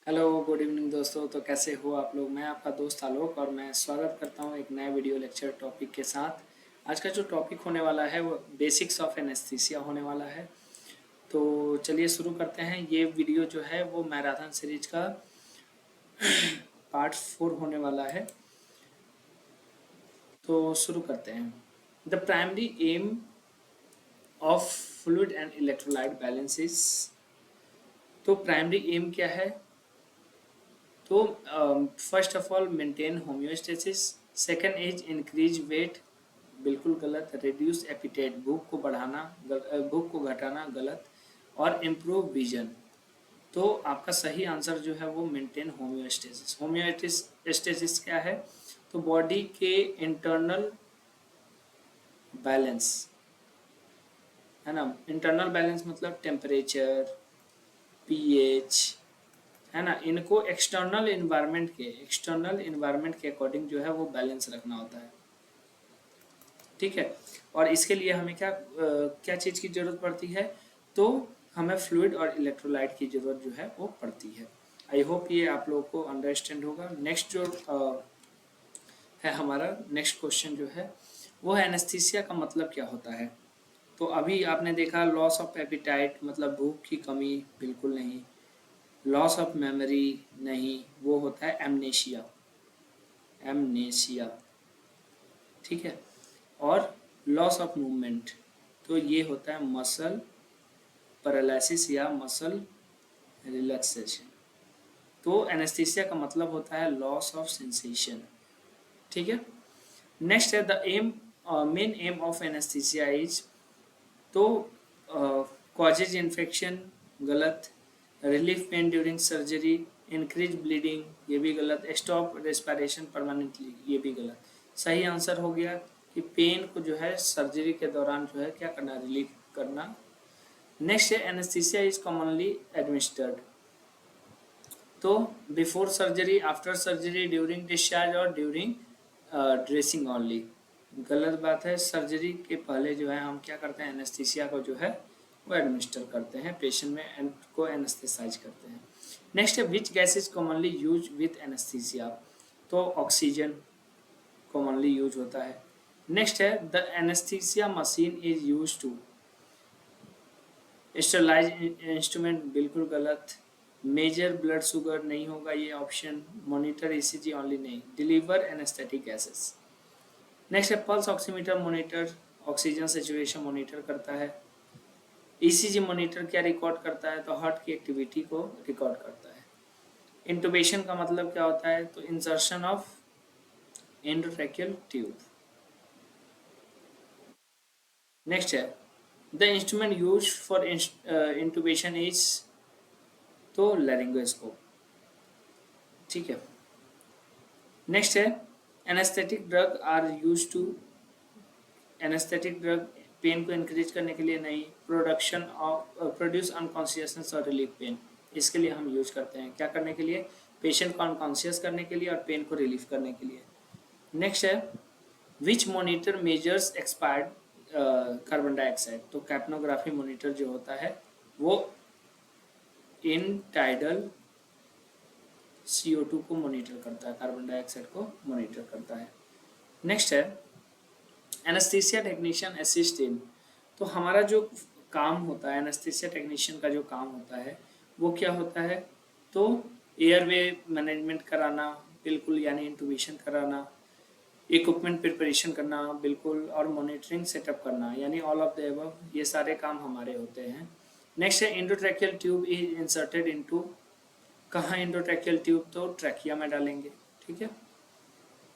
Hello good evening दोस्तों। तो कैसे हो आप लोग। मैं आपका दोस्त आलोक और मैं स्वागत करता हूं एक नए वीडियो लेक्चर टॉपिक के साथ। आज का जो टॉपिक होने वाला है वो बेसिक्स ऑफ एनेस्थीसिया होने वाला है। तो चलिए शुरू करते हैं। ये वीडियो जो है वो मैराथन सीरीज का पार्ट 4 होने वाला है। तो शुरू करते हैं। The primary aim of fluid and electrolyte balance is. तो प्राइमरी एम क्या है। तो first of all maintain homeostasis. Second is increase weight, बिल्कुल गलत। रिड्यूस एपिटाइट, भूख को बढ़ाना, भूख को घटाना, गलत। और इम्प्रूव विजन। तो आपका सही आंसर जो है वो मेंटेन होम्योस्टेसिस। होम्योस्टेसिस क्या है। तो बॉडी के इंटरनल बैलेंस है ना। इंटरनल बैलेंस मतलब टेम्परेचर, पीएच, है ना। इनको एक्सटर्नल इन्वायरमेंट के अकॉर्डिंग जो है वो बैलेंस रखना होता है। ठीक है। और इसके लिए हमें क्या चीज़ की ज़रूरत पड़ती है। तो हमें फ्लूइड और इलेक्ट्रोलाइट की ज़रूरत जो है वो पड़ती है। आई होप ये आप लोगों को अंडरस्टैंड होगा। नेक्स्ट जो है हमारा नेक्स्ट क्वेश्चन जो है वो है एनेस्थीसिया का मतलब क्या होता है। तो अभी आपने देखा लॉस ऑफ एपिटाइट मतलब भूख की कमी, बिल्कुल नहीं। लॉस ऑफ मेमोरी नहीं, वो होता है एमनेशिया। एमनेशिया, ठीक है। और लॉस ऑफ मूवमेंट, तो ये होता है मसल पैरालिसिस या मसल रिलैक्सेशन। तो एनेस्थीसिया का मतलब होता है लॉस ऑफ सेंसेशन। ठीक है। नेक्स्ट है the aim, main aim of anaesthesia is. तो कॉजेज इन्फेक्शन, गलत। Relief pain during surgery, increase bleeding, ये भी गलत। स्टॉप रेस्पिरेशन परमानेंटली, ये भी गलत। सही आंसर हो गया कि पेन को जो है सर्जरी के दौरान जो है क्या करना, रिलीफ करना। नेक्स्ट है एनेस्थीसिया इज कॉमनली एडमिनिस्टर्ड। तो before surgery, after surgery, during discharge और ड्यूरिंग ड्रेसिंग ओनली। गलत बात है। सर्जरी के पहले जो है हम क्या करते हैं, एनेस्थीसिया को जो है वो एडमिनिस्टर करते हैं, पेशेंट में को एनेस्थेसाइज करते हैं। नेक्स्ट है which gas is commonly use with anaesthesia. तो ऑक्सीजन कॉमनली यूज होता है। नेक्स्ट है the anaesthesia machine is use to sterilise instrument, बिल्कुल गलत। मेजर ब्लड शुगर नहीं होगा ये ऑप्शन। मॉनिटर ईसीजी ओनली नहीं। Deliver anaesthetic gases. नेक्स्ट है pulse oximeter monitor, oxygen saturation monitor करता है। ईसीजी मॉनिटर क्या रिकॉर्ड करता है, तो हार्ट की एक्टिविटी को रिकॉर्ड करता है। इंटुबेशन का मतलब क्या होता है, तो insertion of endotracheal tube. Next है the instrument use for intubation is. तो लैरिंगोस्कोप, ठीक है। नेक्स्ट है anaesthetic drug are use to. Anaesthetic drug pain को इंक्रीज करने के लिए नहीं। प्रोडक्शन ऑफ प्रोड्यूस अनकॉन्शियसनेस और रिलीफ पेन, इसके लिए हम यूज करते हैं। क्या करने के लिए, पेशेंट को अनकॉन्शियस करने के लिए और पेन को रिलीफ करने के लिए। नेक्स्ट है which monitor measures expired carbon dioxide. तो कैप्नोग्राफी मॉनिटर जो होता है वो इन टाइडल CO2 को मॉनिटर करता है, कार्बन डाइऑक्साइड को मॉनिटर करता है। नेक्स्ट है एनेस्थीसिया टेक्नीशियन असिस्ट इन। तो हमारा जो काम होता है, एनेस्थीसिया टेक्नीशियन का जो काम होता है वो क्या होता है, तो एयरवे मैनेजमेंट कराना, बिल्कुल, यानी इंटुबेशन कराना, इक्विपमेंट प्रिपरेशन करना, बिल्कुल, और मॉनिटरिंग सेटअप करना, यानी ऑल ऑफ द अबव, ये सारे काम हमारे होते हैं। नेक्स्ट है endotracheal tube is inserted into. कहाँ एंडोट्रैकियल ट्यूब, तो ट्रैकिया में डालेंगे, ठीक है।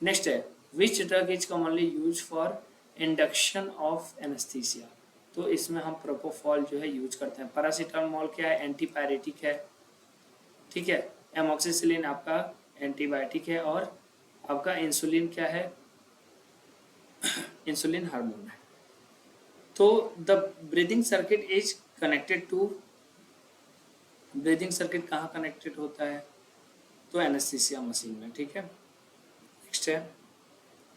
नेक्स्ट है which drug is commonly use for induction of anaesthesia. तो इसमें हम प्रोपोफॉल जो है यूज करते हैं। पैरासीटामोल क्या है, एंटीपायरेटिक है, ठीक है। एमॉक्सिसिलिन आपका एंटीबायोटिक है। और आपका इंसुलिन क्या है, इंसुलिन हार्मोन है। तो the breathing circuit is connected to. Breathing circuit कहाँ कनेक्टेड होता है, तो एनेस्थीसिया मशीन में, ठीक है। नेक्स्ट है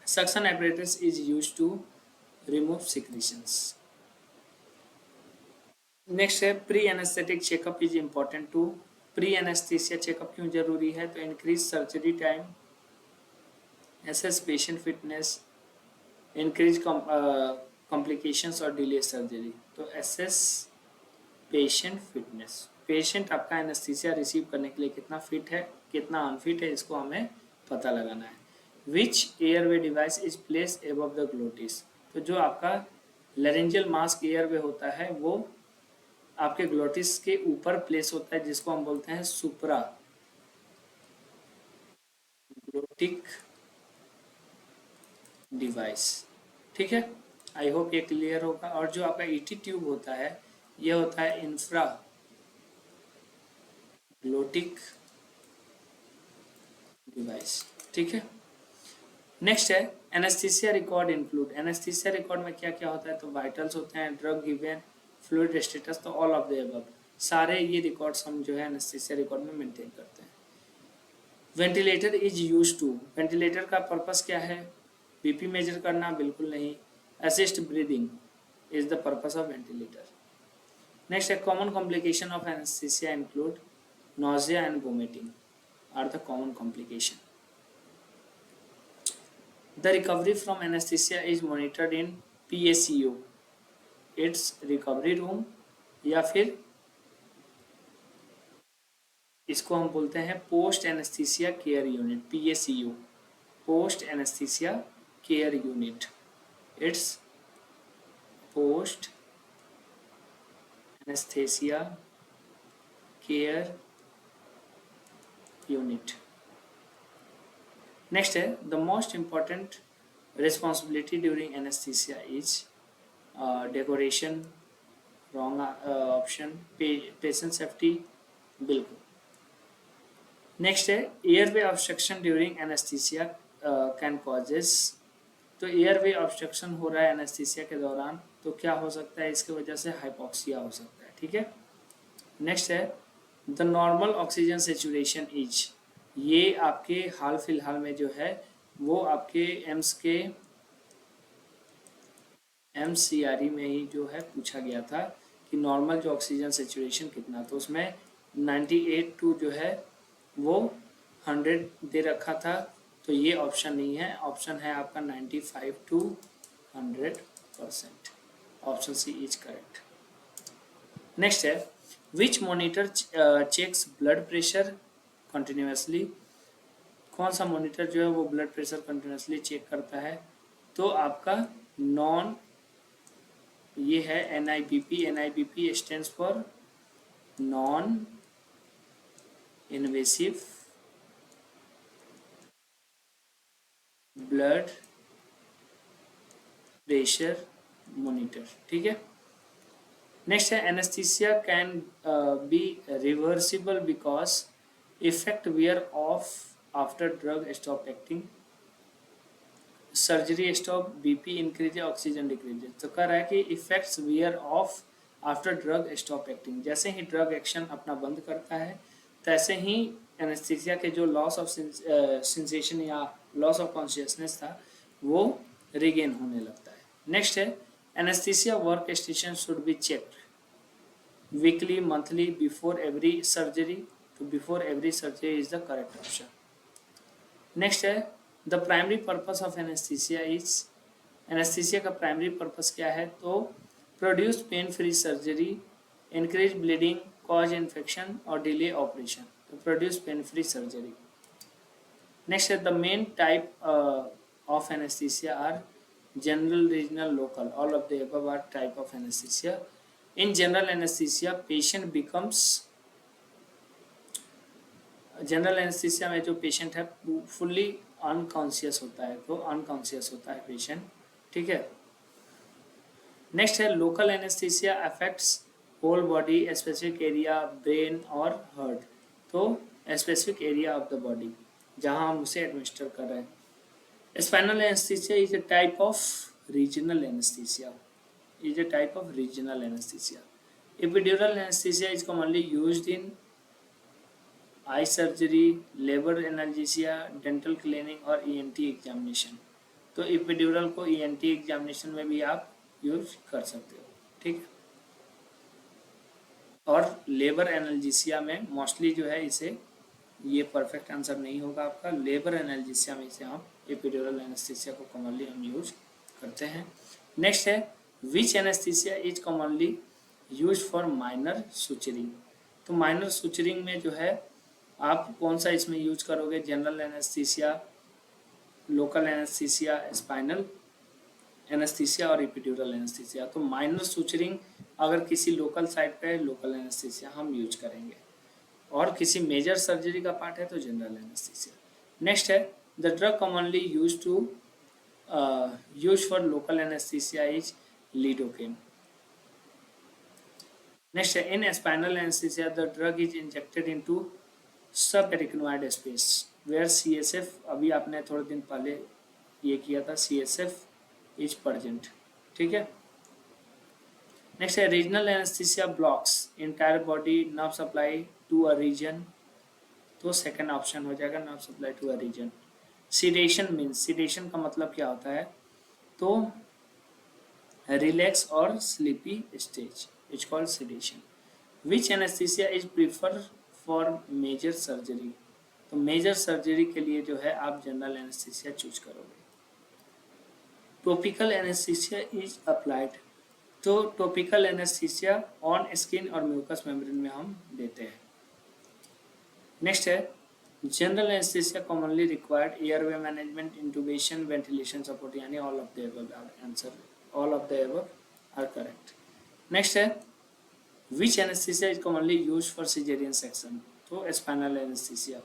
suction apparatus is used to remove secretions. Next है pre anaesthetic checkup is important to. Pre anaesthesia checkup क्यों जरूरी है? तो increase surgery time, assess patient fitness, increase complications और डिले सर्जरी। तो एसेस पेशेंट फिटनेस, पेशेंट आपका anaesthesia receive करने के लिए कितना फिट है, कितना अनफिट है, इसको हमें पता लगाना है। Which airway device is place above the glottis? तो जो आपका लैरिंजियल मास्क एयरवे होता है वो आपके ग्लोटिस के ऊपर प्लेस होता है, जिसको हम बोलते हैं सुप्रा ग्लोटिक डिवाइस। ठीक है, आई होप ये क्लियर होगा। और जो आपका ईटी ट्यूब होता है ये होता है इंफ्रा ग्लोटिक डिवाइस। ठीक है, नेक्स्ट है anaesthesia record include. Anaesthesia record में क्या क्या होता है? तो वाइटल्स होते हैं, ड्रग गिवन, फ्लूइड स्टेटस, तो ऑल ऑफ द अबव सारे ये रिकॉर्ड्स हम जो है एनेस्थीसिया रिकॉर्ड में मेंटेन करते हैं। Ventilator is use to, ventilator का पर्पस क्या है? बीपी मेजर करना? बिल्कुल नहीं। Assist breathing is the purpose of ventilator. Next है common complication of anaesthesia include nausea and vomiting are the common complication. The recovery from anesthesia is monitored in PACU, its recovery room, या फिर इसको हम बोलते हैं post anaesthesia care unit, PACU, post anaesthesia care unit, it's post anaesthesia care unit. Next है the most important responsibility during anaesthesia is decoration, wrong option. Patient safety, बिल्कुल। Next है airway obstruction during anaesthesia can causes. तो airway obstruction हो रहा है anaesthesia के दौरान, तो क्या हो सकता है? इसके वजह से हाइपोक्सिया हो सकता है। ठीक है, नेक्स्ट है the normal oxygen saturation is. ये आपके हाल फिलहाल में जो है वो आपके एम्स के MCRE में ही जो है पूछा गया था कि नॉर्मल जो ऑक्सीजन सेचुरेशन कितना, तो उसमें 98 टू जो है वो 100 दे रखा था, तो ये ऑप्शन नहीं है, ऑप्शन है आपका 95 to 100%। Option C is correct. Next है which monitor checks blood pressure continuously. कौन सा मॉनिटर जो है वो ब्लड प्रेशर कंटिन्यूसली चेक करता है? तो आपका नॉन, ये है NIBP। NIBP stands for non invasive blood pressure monitor. ठीक है, नेक्स्ट है anaesthesia can be reversible because effect wear off after drug stop acting, surgery stop, BP increase, oxygen decrease. तो कह रहा है कि effects wear off after drug stop acting, जैसे ही drug action अपना बंद करता है तैसे ही एनेस्थीसिया के जो लॉस ऑफ सेंसेशन या लॉस ऑफ कॉन्शियसनेस था वो रिगेन होने लगता है। नेक्स्ट है anaesthesia workstation should be checked weekly, monthly, before every surgery. तो before every surgery is the correct option. Next है the primary purpose of anaesthesia is. Anaesthesia का primary purpose क्या है? तो produce pain free surgery, increase bleeding, cause infection और delay operation. तो produce pain free surgery. Next है the main type of anaesthesia are general, regional, local, all of the above are type of anaesthesia. In general anaesthesia patient becomes, general anaesthesia में जो patient है fully unconscious होता है, तो unconscious होता है patient. ठीक है, नेक्स्ट है local anaesthesia affects whole body, specific area, brain और हार्ट। तो specific area of the body जहां हम उसे एडमिनिस्टर कर रहे हैं। Spinal anaesthesia is a type of regional anaesthesia, is a type of regional anaesthesia. Epidural anaesthesia is commonly used in eye surgery, labour analgesia, dental cleaning और ENT examination. तो epidural को ENT examination में भी आप use कर सकते हो। ठीक है, और लेबर एनाल्जेसिया में मोस्टली जो है इसे, ये परफेक्ट आंसर नहीं होगा आपका, लेबर एनाल्जेसिया में इसे हम एपिड्यूरल एनेस्थीसिया को कॉमनली हम यूज करते हैं। नेक्स्ट है which anaesthesia is commonly use for minor suturing. तो माइनर सुचरिंग में जो है आप कौन सा इसमें यूज करोगे, general anaesthesia, local anaesthesia, spinal anaesthesia और एपिड्यूरल एनेस्थीसिया। तो माइनर सुचरिंग अगर किसी लोकल साइट पे है, लोकल एनेस्थीसिया हम यूज करेंगे, और किसी मेजर सर्जरी का पार्ट है तो जनरल एनेस्थीसिया। नेक्स्ट है the drug commonly use for local anaesthesia is lidocaine. Next, in spinal anesthesia, the drug is injected into subarachnoid space where CSF, अभी आपने थोड़े दिन पहले ये किया था, CSF is present. ठीक है। नेक्स्ट है regional anaesthesia blocks entire body nerve supply to a region. तो सेकंड ऑप्शन हो जाएगा, nerve supply to a region. Sedation means, sedation का मतलब क्या होता है, तो रिलैक्स और sleepy stage is called sedation. Which anaesthesia is prefer for major surgery. तो मेजर सर्जरी के लिए जो है आप जनरल एनेस्थीसिया चूज करोगे। Topical anaesthesia is applied. तो टॉपिकल एनेस्थीसिया ऑन स्किन और म्यूकस मेम्ब्रेन में हम देते हैं। नेक्स्ट है general anaesthesia commonly required airway management, intubation, ventilation support, यानी all of the above answer, all of the above are correct. Next है which anaesthesia is commonly use for caesarean section. तो spinal anaesthesia,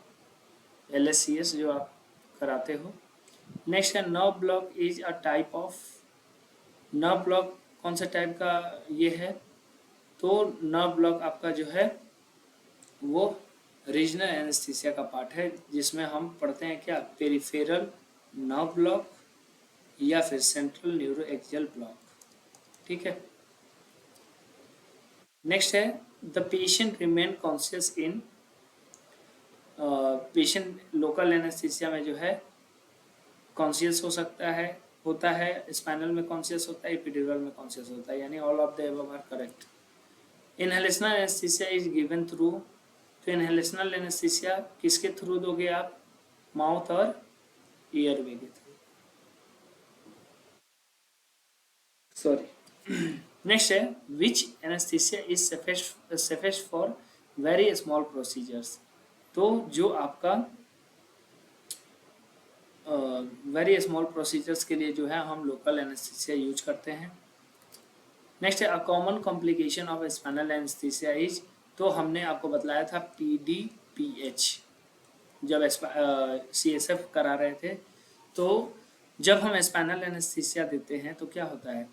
LSCS जो आप कराते हो। नेक्स्ट है nerve block is a type of, nerve block कौन सा टाइप का ये है, तो नर्व ब्लॉक आपका जो है वो रीजनल एनेस्थीसिया का पार्ट है, जिसमें हम पढ़ते हैं क्या, पेरिफेरल नर्व ब्लॉक या फिर सेंट्रल न्यूरो एक्सियल ब्लॉक। ठीक है। नेक्स्ट है the patient remain conscious in, patient local anaesthesia में जो है कॉन्शियस हो सकता है, होता है, स्पाइनल में कॉन्शियस होता है, एपिड्यूरल में कॉन्शियस होता है, यानी all of the above are correct. Inhalational anaesthesia is given through. तो इनहेलेशनल एनेस्थीसिया किसके थ्रू दोगे आप, माउथ और एयरवे के थ्रू, सॉरी। नेक्स्ट है which anaesthesia is safest for very small procedures. तो जो आपका वेरी स्मॉल प्रोसीजर्स के लिए जो है हम लोकल एनेस्थीसिया यूज करते हैं। नेक्स्ट है a common complication of spinal anaesthesia is, तो हमने आपको बताया था PDPH जब CSF करा रहे थे। तो जब हम स्पाइनल एनेस्थीसिया देते हैं तो क्या होता है,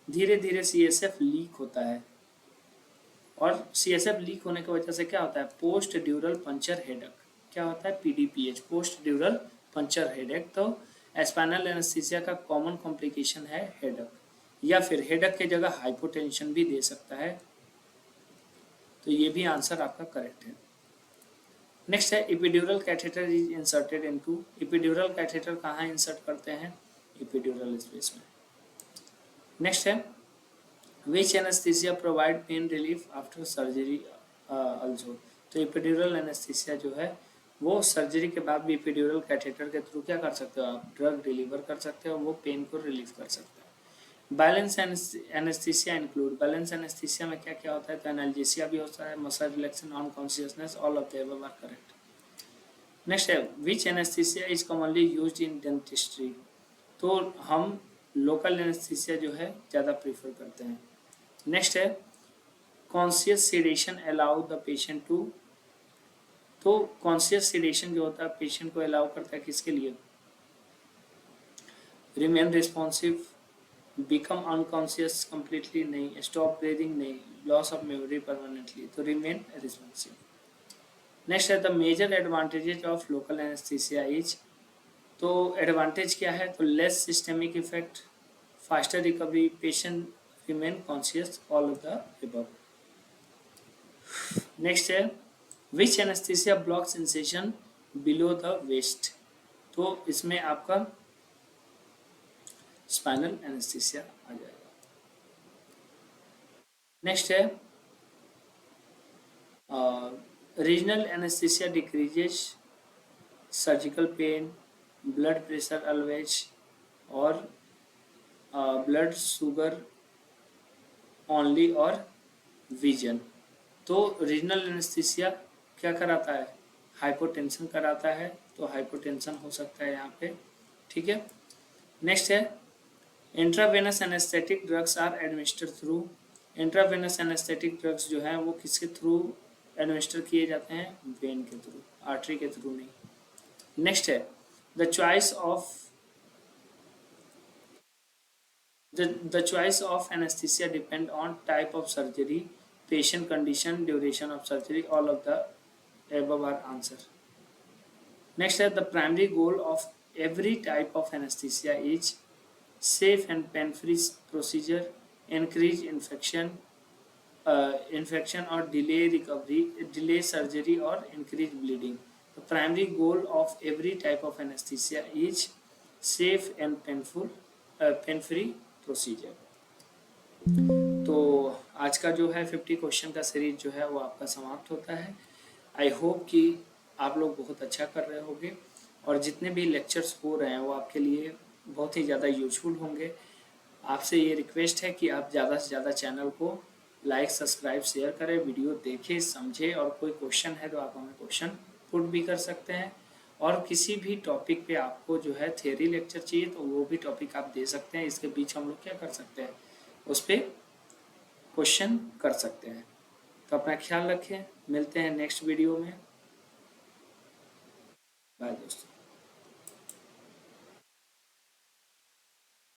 धीरे धीरे CSF लीक होता है, और CSF लीक होने की वजह से क्या होता है, पोस्ट ड्यूरल पंचर हेडेक। क्या होता है, PDPH, पोस्ट ड्यूरल पंचर हेडेक। तो स्पाइनल एनेस्थीसिया का कॉमन कॉम्प्लिकेशन है हेडेक, या फिर हेडेक की जगह हाइपोटेंशन भी दे सकता है। तो ये भी आंसर आपका करेक्ट है। नेक्स्ट है epidural catheter is inserted into. Epidural catheter कहाँ इंसर्ट करते हैं, एपिड्यूरल स्पेस में। नेक्स्ट है which anaesthesia provide pain relief after surgery also. तो एपिड्यूरल एनेस्थीसिया जो है वो सर्जरी के बाद भी एपिड्यूरल कैथेटर के थ्रू क्या कर सकते हो आप, ड्रग डिलीवर कर सकते हो, वो पेन को रिलीव कर सकते हैं। Balance anaesthesia include, balance anaesthesia में क्या क्या होता है, तो एनाल्जेसिया भी होता है, muscle relaxation, non consciousness, all of the above are correct. Next है which anaesthesia is commonly used in dentistry. तो हम लोकल एनेस्थीसिया जो है ज़्यादा प्रीफर करते हैं। नेक्स्ट है conscious sedation allow the patient to. तो कॉन्शियस सेडेशन जो होता है पेशेंट को अलाउ करता है किसके लिए, remain responsive, become unconscious completely नहीं, स्टॉप ब्रीदिंग नहीं, लॉस ऑफ मेमोरी परमानेंटली, तो रिमेन रिस्पॉन्सिव। नेक्स्ट है the major advantages of local anaesthesia is. तो एडवांटेज क्या है, तो less systemic effect, faster recovery, patient remain conscious, all of the above. Next है which anaesthesia blocks incision below the waist. तो इसमें आपका spinal anaesthesia आ जाएगा। नेक्स्ट है regional anaesthesia decreases surgical pain, blood pressure always और blood sugar only और vision. तो रीजनल एनेस्थीसिया क्या कराता है, हाइपोटेंशन कराता है, तो हाइपोटेंशन हो सकता है यहाँ पे, ठीक है। नेक्स्ट है intravenous anaesthetic drugs are administered through, intravenous anaesthetic drugs जो है वो किसके थ्रू एडमिनिस्टर किए जाते हैं, वेन के थ्रू, आर्टरी के थ्रू नहीं। नेक्स्ट है the choice of the choice of anesthesia depend on type of surgery, patient condition, duration of surgery, all of the above are answer. Next है the primary goal of every type of anesthesia is safe and pain-free procedure, increase infection or delay recovery, delay surgery or increase bleeding. The primary goal of every type of anesthesia is safe and pain-free procedure. तो आज का जो है 50 question का series जो है वो आपका समाप्त होता है। आई होप कि आप लोग बहुत अच्छा कर रहे होंगे और जितने भी लेक्चर्स हो रहे हैं वो आपके लिए बहुत ही ज़्यादा यूजफुल होंगे। आपसे ये रिक्वेस्ट है कि आप ज़्यादा से ज़्यादा चैनल को लाइक, सब्सक्राइब, शेयर करें, वीडियो देखें, समझें और कोई क्वेश्चन है तो आप हमें क्वेश्चन पुट भी कर सकते हैं। और किसी भी टॉपिक पे आपको जो है थियरी लेक्चर चाहिए तो वो भी टॉपिक आप दे सकते हैं। इसके बीच हम लोग क्या कर सकते हैं, उस पर क्वेश्चन कर सकते हैं। तो अपना ख्याल रखें, मिलते हैं नेक्स्ट वीडियो में। बाय दोस्तों।